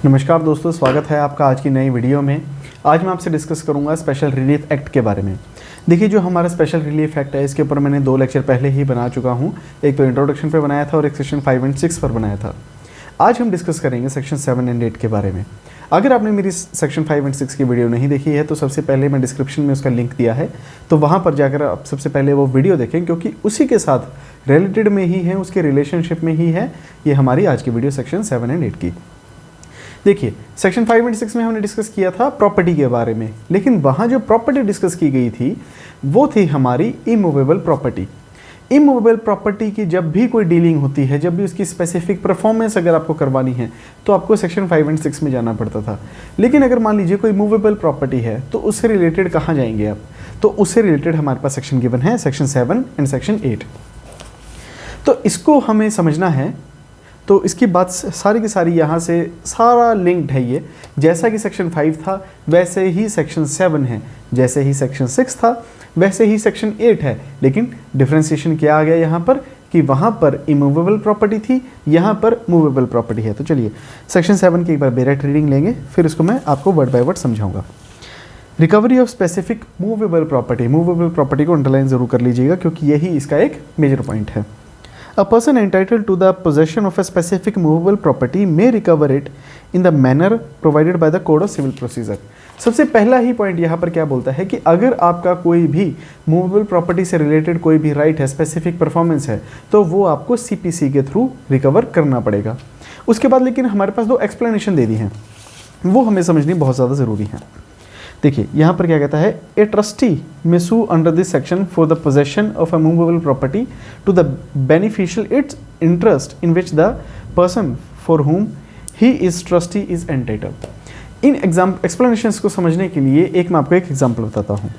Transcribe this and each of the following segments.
नमस्कार दोस्तों, स्वागत है आपका आज की नई वीडियो में। आज मैं आपसे डिस्कस करूंगा स्पेशल रिलीफ एक्ट के बारे में। देखिए, जो हमारा स्पेशल रिलीफ एक्ट है इसके ऊपर मैंने 2 लेक्चर पहले ही बना चुका हूं। एक तो इंट्रोडक्शन पे बनाया था और एक सेक्शन 5 एंड 6 पर बनाया था। आज हम डिस्कस करेंगे सेक्शन 7 एंड 8 के बारे में। अगर आपने मेरी सेक्शन 5 एंड 6 की वीडियो नहीं देखी है तो सबसे पहले मैं डिस्क्रिप्शन में उसका लिंक दिया है, तो वहाँ पर जाकर आप सबसे पहले वो वीडियो देखें, क्योंकि उसी के साथ रिलेटेड में ही है, उसके रिलेशनशिप में ही है ये हमारी आज की वीडियो सेक्शन 7 एंड 8 की। देखिए, सेक्शन 5 एंड 6 में हमने डिस्कस किया था प्रॉपर्टी के बारे में, लेकिन वहाँ जो प्रॉपर्टी डिस्कस की गई थी वो थी हमारी इमूवेबल प्रॉपर्टी। इमूवेबल प्रॉपर्टी की जब भी कोई डीलिंग होती है, जब भी उसकी स्पेसिफिक परफॉर्मेंस अगर आपको करवानी है तो आपको सेक्शन 5 एंड 6 में जाना पड़ता था। लेकिन अगर मान लीजिए कोई मूवेबल प्रॉपर्टी है तो उससे रिलेटेड कहाँ जाएंगे आप? तो उससे रिलेटेड हमारे पास सेक्शन गिवन है, सेक्शन 7 एंड सेक्शन 8। तो इसको हमें समझना है, तो इसकी बात सारी की सारी यहाँ से सारा लिंक्ड है। ये जैसा कि सेक्शन 5 था वैसे ही सेक्शन 7 है, जैसे ही सेक्शन 6 था वैसे ही सेक्शन 8 है। लेकिन डिफरेंशिएशन क्या आ गया यहाँ पर कि वहाँ पर इमूवेबल प्रॉपर्टी थी, यहाँ पर मूवेबल प्रॉपर्टी है। तो चलिए सेक्शन 7 की एक बार डायरेक्ट रीडिंग लेंगे, फिर इसको मैं आपको वर्ड बाय वर्ड समझाऊंगा। Recovery of specific movable property. Movable property को अंडरलाइन जरूर कर लीजिएगा, क्योंकि यही इसका एक मेजर पॉइंट है। A person entitled to the possession of a specific movable property may recover it in the manner provided by the Code of Civil Procedure। सबसे पहला ही पॉइंट यहाँ पर क्या बोलता है कि अगर आपका कोई भी मूवेबल प्रॉपर्टी से रिलेटेड कोई भी राइट है, स्पेसिफिक परफॉर्मेंस है, तो वो आपको सीपीसी के थ्रू रिकवर करना पड़ेगा। उसके बाद लेकिन हमारे पास 2 एक्सप्लेनेशन दे दी हैं, वो हमें समझनी बहुत ज़्यादा ज़रूरी है। देखिए यहाँ पर क्या कहता है, a trustee may sue under this section for the possession of a movable property to the beneficial its interest in which the person for whom he is trustee is entitled. इन एक्सप्लेनेशंस को समझने के लिए एक मैं आपको एक example बताता हूँ।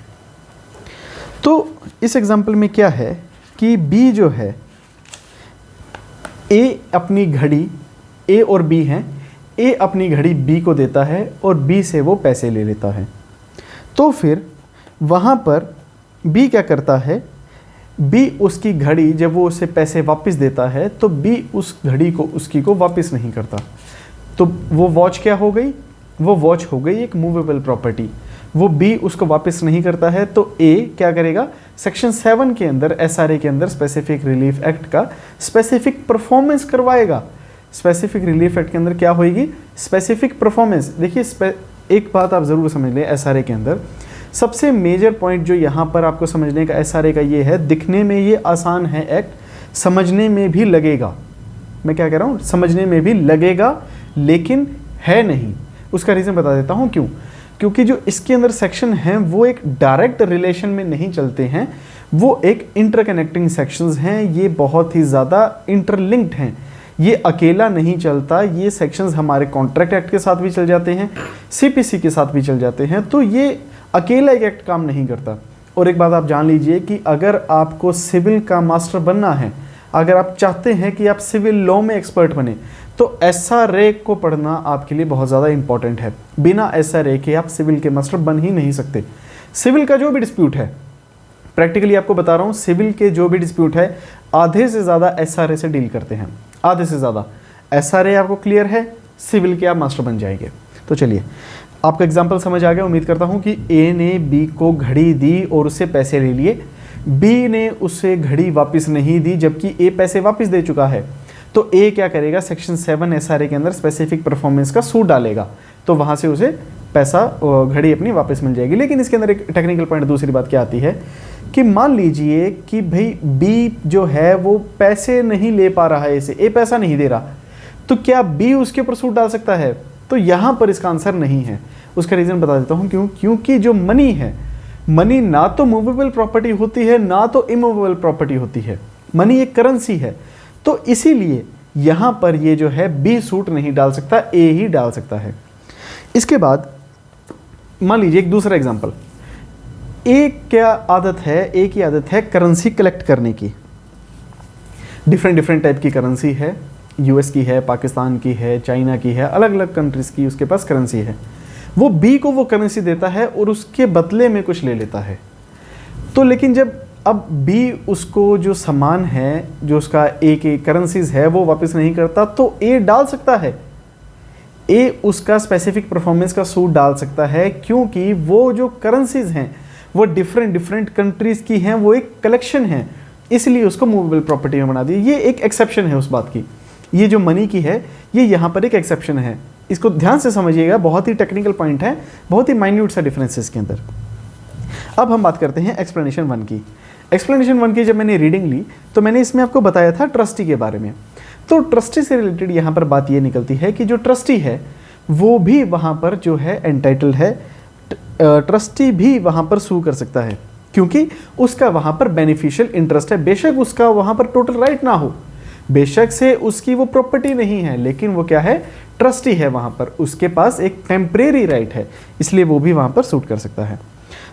तो इस एग्जांपल में क्या है कि बी जो है, ए अपनी घड़ी, ए और बी हैं, ए अपनी घड़ी बी को देता है और बी से वो पैसे ले लेता है। तो फिर वहाँ पर बी क्या करता है, बी उसकी घड़ी जब वो उसे पैसे वापस देता है तो बी उस घड़ी को उसकी को वापस नहीं करता। तो वो वॉच क्या हो गई, वो वॉच हो गई एक मूवेबल प्रॉपर्टी। वो बी उसको वापस नहीं करता है तो ए क्या करेगा, सेक्शन 7 के अंदर एसआरए के अंदर स्पेसिफिक रिलीफ एक्ट का स्पेसिफिक परफॉर्मेंस करवाएगा। स्पेसिफिक रिलीफ एक्ट के अंदर क्या होगी, स्पेसिफिक परफॉर्मेंस। देखिए एक बात आप ज़रूर समझ लें, एसआरए के अंदर सबसे मेजर पॉइंट जो यहाँ पर आपको समझने का एसआरए का ये है, दिखने में ये आसान है एक्ट, समझने में भी लगेगा, मैं क्या कह रहा हूँ, समझने में भी लगेगा, लेकिन है नहीं। उसका रीज़न बता देता हूँ क्यों। क्योंकि जो इसके अंदर सेक्शन हैं वो एक डायरेक्ट रिलेशन में नहीं चलते हैं, वो एक इंटरकनेक्टिंग सेक्शंस हैं, ये बहुत ही ज़्यादा इंटरलिंक्ड हैं। ये अकेला नहीं चलता, ये सेक्शंस हमारे कॉन्ट्रैक्ट एक्ट के साथ भी चल जाते हैं, सीपीसी के साथ भी चल जाते हैं। तो ये अकेला एक एक्ट काम नहीं करता। और एक बात आप जान लीजिए कि अगर आपको सिविल का मास्टर बनना है, अगर आप चाहते हैं कि आप सिविल लॉ में एक्सपर्ट बने, तो एसआरए को पढ़ना आपके लिए बहुत ज़्यादा इंपॉर्टेंट है। बिना एसआरए के आप सिविल के मास्टर बन ही नहीं सकते। सिविल का जो भी डिस्प्यूट है, प्रैक्टिकली आपको बता रहा हूँ, सिविल के जो भी डिस्प्यूट है आधे से ज़्यादा एसआरए से डील करते हैं, आधे से ज़्यादा। एसआरए आपको क्लियर है, सिविल के आप मास्टर बन जाएंगे। तो चलिए, आपका एग्जांपल समझ आ गया। उम्मीद करता हूँ कि ए ने बी को घड़ी दी और उससे पैसे ले लिए, बी ने उससे घड़ी वापस नहीं दी जबकि ए पैसे वापस दे चुका है। तो ए क्या करेगा, सेक्शन 7 एसआरए के अंदर स्पेसिफिक परफॉर्मेंस का सूट डालेगा, तो वहाँ से उसे पैसा, घड़ी अपनी वापस मिल जाएगी। लेकिन इसके अंदर एक टेक्निकल पॉइंट, दूसरी बात क्या आती है कि मान लीजिए कि भाई बी जो है वो पैसे नहीं ले पा रहा है, इसे ए पैसा नहीं दे रहा, तो क्या बी उसके ऊपर सूट डाल सकता है? तो यहाँ पर इसका आंसर नहीं है। उसका रीज़न बता देता हूँ क्यों। क्योंकि जो मनी है, मनी ना तो मूवेबल प्रॉपर्टी होती है ना तो इमूवेबल प्रॉपर्टी होती है, मनी एक करेंसी है। तो इसीलिए यहाँ पर ये जो है बी सूट नहीं डाल सकता, ए ही डाल सकता है। इसके बाद मान लीजिए एक दूसरा एग्जाम्पल, ए क्या आदत है, ए की आदत है करेंसी कलेक्ट करने की। डिफरेंट टाइप की करेंसी है, यूएस की है, पाकिस्तान की है, चाइना की है, अलग अलग कंट्रीज की उसके पास करेंसी है। वो बी को वो करेंसी देता है और उसके बदले में कुछ ले लेता है। तो लेकिन जब अब बी उसको जो सामान है, जो उसका ए की करेंसीज है वो वापस नहीं करता, तो ए डाल सकता है, ए उसका स्पेसिफिक परफॉर्मेंस का सूट डाल सकता है, क्योंकि वो जो करेंसीज हैं वो डिफरेंट डिफरेंट कंट्रीज़ की हैं, वो एक कलेक्शन है, इसलिए उसको मूवेबल प्रॉपर्टी में बना दिया। ये एक एक्सेप्शन है उस बात की, ये जो मनी की है ये यहाँ पर एक एक्सेप्शन है, इसको ध्यान से समझिएगा, बहुत ही टेक्निकल पॉइंट है, बहुत ही माइन्यूट सा डिफरेंस है इसके अंदर। अब हम बात करते हैं एक्सप्लेनेशन 1 की। एक्सप्लेनेशन 1 की जब मैंने रीडिंग ली तो मैंने इसमें आपको बताया था ट्रस्टी के बारे में। तो ट्रस्टी से रिलेटेड यहाँ पर बात ये निकलती है कि जो ट्रस्टी है वो भी वहाँ पर जो है एंटाइटल है, ट्रस्टी भी वहाँ पर सू कर सकता है, क्योंकि उसका वहाँ पर बेनिफिशियल इंटरेस्ट है। बेशक उसका वहाँ पर टोटल राइट ना हो, बेशक से उसकी वो प्रॉपर्टी नहीं है, लेकिन वो क्या है, ट्रस्टी है, वहाँ पर उसके पास एक टेम्परेरी राइट है, इसलिए वो भी वहाँ पर सूट कर सकता है।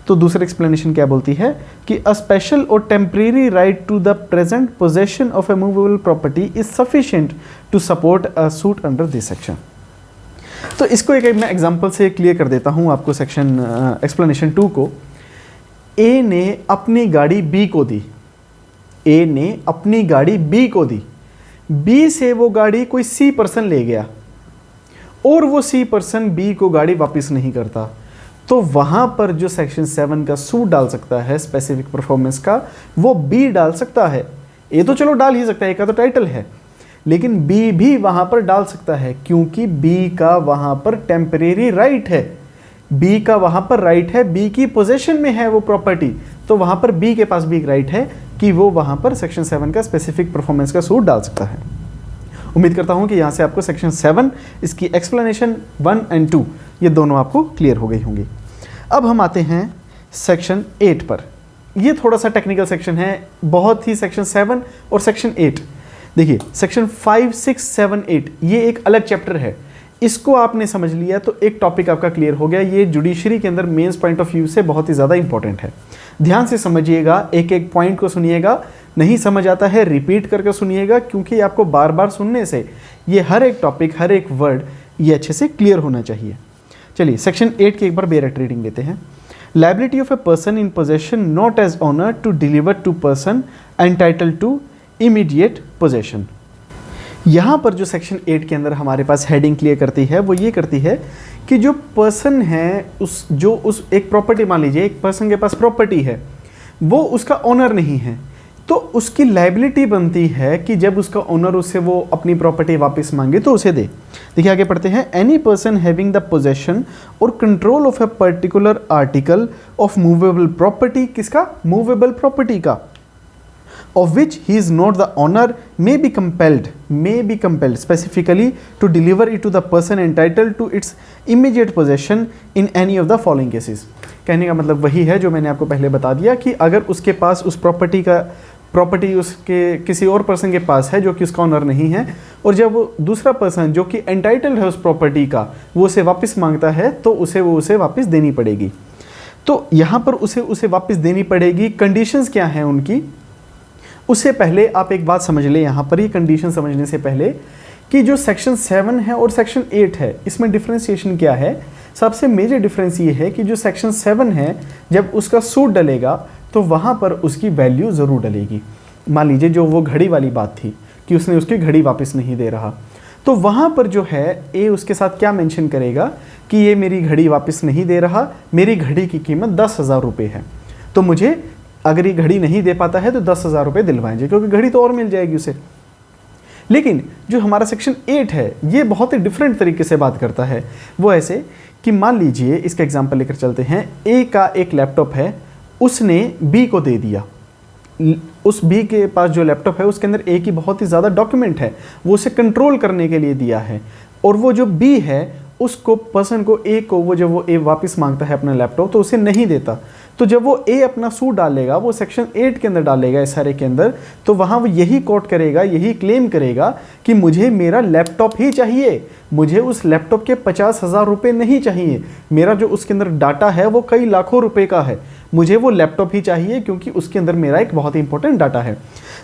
तो दूसरा एक्सप्लेनेशन क्या बोलती है कि अ स्पेशल और temporary right to the present possession of a movable property is sufficient to support a suit under this section. तो इसको एक मैं एग्जांपल से क्लियर कर देता हूँ आपको सेक्शन एक्सप्लेनेशन 2 को। ए ने अपनी गाड़ी बी को दी, ए ने अपनी गाड़ी बी को दी, बी से वो गाड़ी कोई सी पर्सन ले गया और वो सी पर्सन बी को गाड़ी वापस नहीं करता, तो वहां पर जो सेक्शन 7 का सूट डाल सकता है स्पेसिफिक परफॉर्मेंस का, वो बी डाल सकता है। ए तो चलो डाल ही सकता है, ए का तो टाइटल है, लेकिन बी भी वहां पर डाल सकता है, क्योंकि बी का वहां पर टेम्परेरी राइट है, बी का वहां पर राइट है, बी की पोजीशन में है वो प्रॉपर्टी, तो वहां पर बी के पास भी एक राइट है कि वो वहां पर सेक्शन 7 का स्पेसिफिक परफॉर्मेंस का सूट डाल सकता है। उम्मीद करता हूं कि यहां से आपको सेक्शन 7 इसकी एक्सप्लेनेशन 1 और 2 ये दोनों आपको क्लियर हो गई होंगी। अब हम आते हैं सेक्शन 8 पर। ये थोड़ा सा टेक्निकल सेक्शन है, बहुत ही सेक्शन 7 और सेक्शन 8। देखिए सेक्शन 5, 6, 7, 8 ये एक अलग चैप्टर है, इसको आपने समझ लिया तो एक टॉपिक आपका क्लियर हो गया। ये जुडिशरी के अंदर मेंस पॉइंट ऑफ व्यू से बहुत ही ज़्यादा इंपॉर्टेंट है। ध्यान से समझिएगा, एक एक पॉइंट को सुनिएगा, नहीं समझ आता है रिपीट करके सुनिएगा, क्योंकि आपको बार बार सुनने से ये हर एक टॉपिक, हर एक वर्ड ये अच्छे से क्लियर होना चाहिए। चलिए सेक्शन 8 की एक बार डायरेक्ट रीडिंग लेते हैं। Liability of a person in possession not as owner to deliver to person entitle to immediate possession. यहाँ पर जो सेक्शन 8 के अंदर हमारे पास हेडिंग क्लियर करती है वो ये करती है कि जो पर्सन है उस एक प्रॉपर्टी, मान लीजिए एक पर्सन के पास प्रॉपर्टी है, वो उसका ओनर नहीं है, तो उसकी लायबिलिटी बनती है कि जब उसका ओनर उससे वो अपनी प्रॉपर्टी वापस मांगे तो उसे दे। देखिए आगे पढ़ते हैं। Any person having the possession or control of a particular article of movable property, किसका, मूवेबल प्रॉपर्टी का, of which he is not the owner may be compelled specifically to deliver it to the person entitled to its immediate possession in any of the following cases। कहने का मतलब वही है जो मैंने आपको पहले बता दिया कि अगर उसके पास उस प्रॉपर्टी उसके किसी और पर्सन के पास है जो कि उसका ऑनर नहीं है, और जब वो दूसरा पर्सन जो कि एंटाइटल्ड है उस प्रॉपर्टी का वो उसे वापस मांगता है तो उसे वापस देनी पड़ेगी। तो यहाँ पर उसे वापस देनी पड़ेगी। कंडीशंस क्या हैं उनकी, उससे पहले आप एक बात समझ लें यहाँ पर, ये कंडीशन समझने से पहले कि जो सेक्शन 7 है और सेक्शन 8 है इसमें डिफरेंशिएशन क्या है। सबसे मेजर डिफरेंस ये है कि जो सेक्शन 7 है जब उसका सूट डलेगा तो वहाँ पर उसकी वैल्यू ज़रूर डलेगी। मान लीजिए जो वो घड़ी वाली बात थी कि उसने उसकी घड़ी वापस नहीं दे रहा, तो वहाँ पर जो है ए उसके साथ क्या मेंशन करेगा कि ये मेरी घड़ी वापस नहीं दे रहा, मेरी घड़ी की कीमत 10,000 रुपये है, तो मुझे अगर ये घड़ी नहीं दे पाता है तो 10,000 रुपये दिलवाएंगे, क्योंकि घड़ी तो और मिल जाएगी उसे। लेकिन जो हमारा सेक्शन 8 है ये बहुत ही डिफरेंट तरीके से बात करता है। वो ऐसे कि मान लीजिए इसका एग्जांपल लेकर चलते हैं। ए का एक लैपटॉप है, उसने बी को दे दिया। उस बी के पास जो लैपटॉप है उसके अंदर ए की बहुत ही ज़्यादा डॉक्यूमेंट है, वो उसे कंट्रोल करने के लिए दिया है, और वो जो बी है उसको पर्सन को ए को वो जब वो ए वापस मांगता है अपना लैपटॉप तो उसे नहीं देता। तो जब वो ए अपना सूट डालेगा, वो सेक्शन 8 के अंदर डालेगा, इस सारे के अंदर, तो वहाँ वो यही कोट करेगा, यही क्लेम करेगा कि मुझे मेरा लैपटॉप ही चाहिए, मुझे उस लैपटॉप के 50,000 रुपये नहीं चाहिए, मेरा जो उसके अंदर डाटा है वो कई लाखों रुपए का है, मुझे वो लैपटॉप ही चाहिए क्योंकि उसके अंदर मेरा एक बहुत ही इंपॉर्टेंट डाटा है।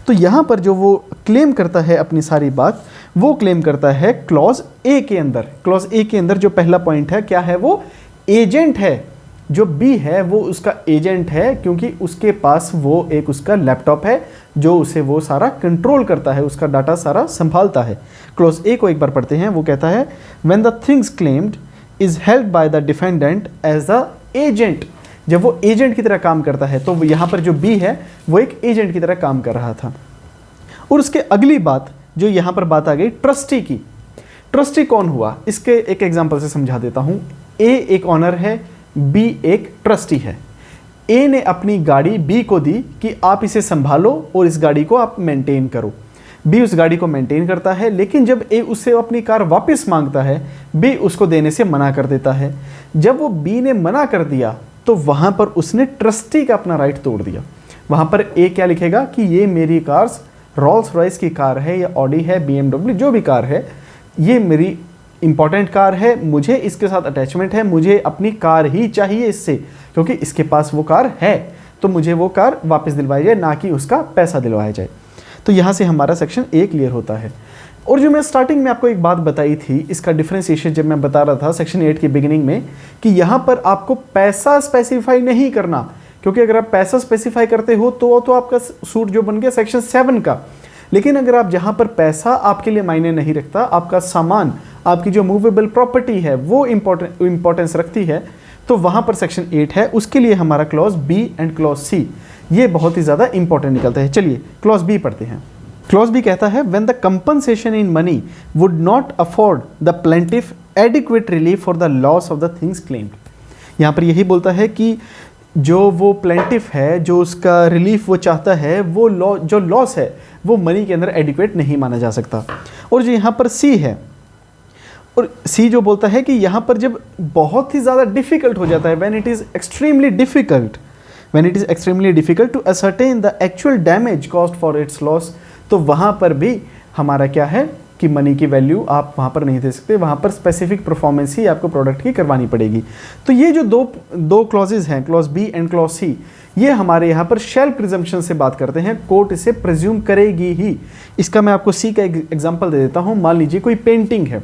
तो यहाँ पर जो वो क्लेम करता है अपनी सारी बात, वो क्लेम करता है क्लॉज ए के अंदर। क्लॉज ए के अंदर जो पहला पॉइंट है क्या है, वो एजेंट है। जो बी है वो उसका एजेंट है, क्योंकि उसके पास वो एक उसका लैपटॉप है जो उसे वो सारा कंट्रोल करता है, उसका डाटा सारा संभालता है। क्लॉज ए को एक बार पढ़ते हैं। वो कहता है when the things claimed is held by the defendant as the agent. जब वो एजेंट की तरह काम करता है, तो यहाँ पर जो बी है वो एक एजेंट की तरह काम कर रहा था। और उसके अगली बात जो यहाँ पर बात आ गई ट्रस्टी की। ट्रस्टी कौन हुआ, इसके एक एग्जांपल से समझा देता हूँ। ए एक ऑनर है, बी एक ट्रस्टी है। ए ने अपनी गाड़ी बी को दी कि आप इसे संभालो और इस गाड़ी को आप मेंटेन करो। बी उस गाड़ी को मेंटेन करता है, लेकिन जब ए उससे अपनी कार वापस मांगता है, बी उसको देने से मना कर देता है। जब वो बी ने मना कर दिया तो वहाँ पर उसने ट्रस्टी का अपना राइट तोड़ दिया। वहाँ पर ए क्या लिखेगा कि ये मेरी कार्स रोल्स रॉयस की कार है या ऑडी है, BMW जो भी कार है, ये मेरी इंपॉर्टेंट कार है, मुझे इसके साथ अटैचमेंट है, मुझे अपनी कार ही चाहिए इससे, क्योंकि इसके पास वो कार है, तो मुझे वो कार वापस दिलवाई जाए, ना कि उसका पैसा दिलवाया जाए। तो यहाँ से हमारा सेक्शन ए क्लियर होता है। और जो मैं स्टार्टिंग में आपको एक बात बताई थी, इसका डिफरेंशिएशन जब मैं बता रहा था सेक्शन 8 की बिगिनिंग में, कि यहाँ पर आपको पैसा स्पेसिफाई नहीं करना, क्योंकि अगर आप पैसा स्पेसिफाई करते हो तो आपका सूट जो बन गया सेक्शन 7 का। लेकिन अगर आप जहाँ पर पैसा आपके लिए मायने नहीं रखता, आपका सामान, आपकी जो मूवेबल प्रॉपर्टी है वो इंपॉर्टेंस रखती है, तो वहाँ पर सेक्शन 8 है। उसके लिए हमारा clause B and clause C ये बहुत ही ज़्यादा इंपॉर्टेंट निकलता है। चलिए क्लॉज बी पढ़ते हैं। क्लॉज बी कहता है when the compensation in money would not afford the plaintiff adequate relief for the loss of the things claimed. यहाँ पर यही बोलता है कि जो वो प्लेंटिफ है, जो उसका रिलीफ वो चाहता है, वो जो लॉस है वो मनी के अंदर एडिक्वेट नहीं माना जा सकता। और जो यहाँ पर सी है, और सी जो बोलता है कि यहाँ पर जब बहुत ही ज़्यादा डिफिकल्ट हो जाता है, when it is extremely difficult to ascertain the actual damage cost for its loss, तो वहाँ पर भी हमारा क्या है कि मनी की वैल्यू आप वहाँ पर नहीं दे सकते, वहाँ पर स्पेसिफिक परफॉर्मेंस ही आपको प्रोडक्ट की करवानी पड़ेगी। तो ये जो दो क्लॉजेज हैं, clause B and clause C, ये हमारे यहाँ पर शेल प्रिजम्पशन से बात करते हैं। कोर्ट इसे प्रिज्यूम करेगी ही। इसका मैं आपको सी का एग्जांपल दे देता हूँ। मान लीजिए कोई पेंटिंग है,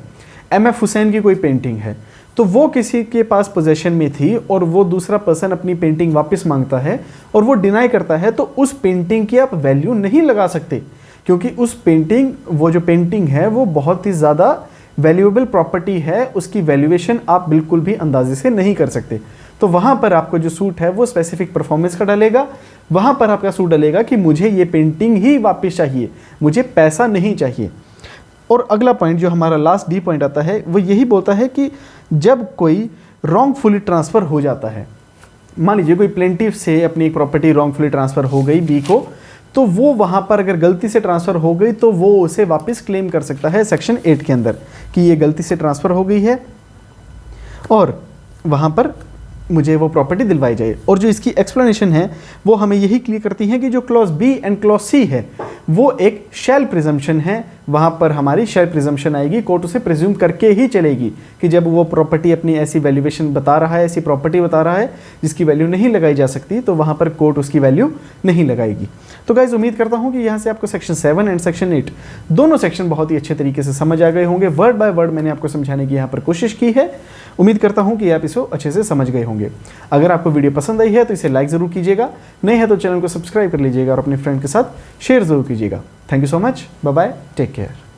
M.F. हुसैन की कोई पेंटिंग है, तो वो किसी के पास पोजेशन में थी और वो दूसरा पर्सन अपनी पेंटिंग वापस मांगता है और वो डिनाई करता है, तो उस पेंटिंग की आप वैल्यू नहीं लगा सकते, क्योंकि वो जो पेंटिंग है वो बहुत ही ज़्यादा वैल्यूएबल प्रॉपर्टी है, उसकी वैल्यूएशन आप बिल्कुल भी अंदाजे से नहीं कर सकते। तो वहाँ पर आपको जो सूट है वो स्पेसिफिक परफॉर्मेंस का डलेगा। वहाँ पर आपका सूट डलेगा कि मुझे ये पेंटिंग ही वापस चाहिए, मुझे पैसा नहीं चाहिए। और अगला पॉइंट जो हमारा लास्ट डी पॉइंट आता है, वो यही बोलता है कि जब कोई रॉन्गफुली ट्रांसफ़र हो जाता है, मान लीजिए कोई प्लेंटिफ से अपनी एक प्रॉपर्टी रॉन्गफुली ट्रांसफ़र हो गई बी को, तो वो वहाँ पर अगर गलती से ट्रांसफ़र हो गई तो वो उसे वापस क्लेम कर सकता है सेक्शन 8 के अंदर कि ये गलती से ट्रांसफ़र हो गई है और वहाँ पर मुझे वो प्रॉपर्टी दिलवाई जाए। और जो इसकी एक्सप्लेनेशन है वो हमें यही क्लियर करती है कि जो clause B and clause C है वो एक शेल प्रिजम्पशन है। वहाँ पर हमारी शेल प्रिजम्पशन आएगी, कोर्ट उसे प्रिज्यूम करके ही चलेगी कि जब वो प्रॉपर्टी अपनी ऐसी वैल्यूएशन बता रहा है, ऐसी प्रॉपर्टी बता रहा है जिसकी वैल्यू नहीं लगाई जा सकती, तो वहाँ पर कोर्ट उसकी वैल्यू नहीं लगाएगी। तो गाइज उम्मीद करता हूँ कि यहाँ से आपको सेक्शन 7 एंड सेक्शन 8 दोनों सेक्शन बहुत ही अच्छे तरीके से समझ आ गए होंगे। वर्ड बाय वर्ड मैंने आपको समझाने की यहाँ पर कोशिश की है। उम्मीद करता हूँ कि आप इसको अच्छे से समझ गए होंगे। अगर आपको वीडियो पसंद आई है तो इसे लाइक ज़रूर कीजिएगा, नहीं है तो चैनल को सब्सक्राइब कर लीजिएगा और अपने फ्रेंड के साथ शेयर ज़रूर कीजिएगा। Thank you so much, bye bye, take care.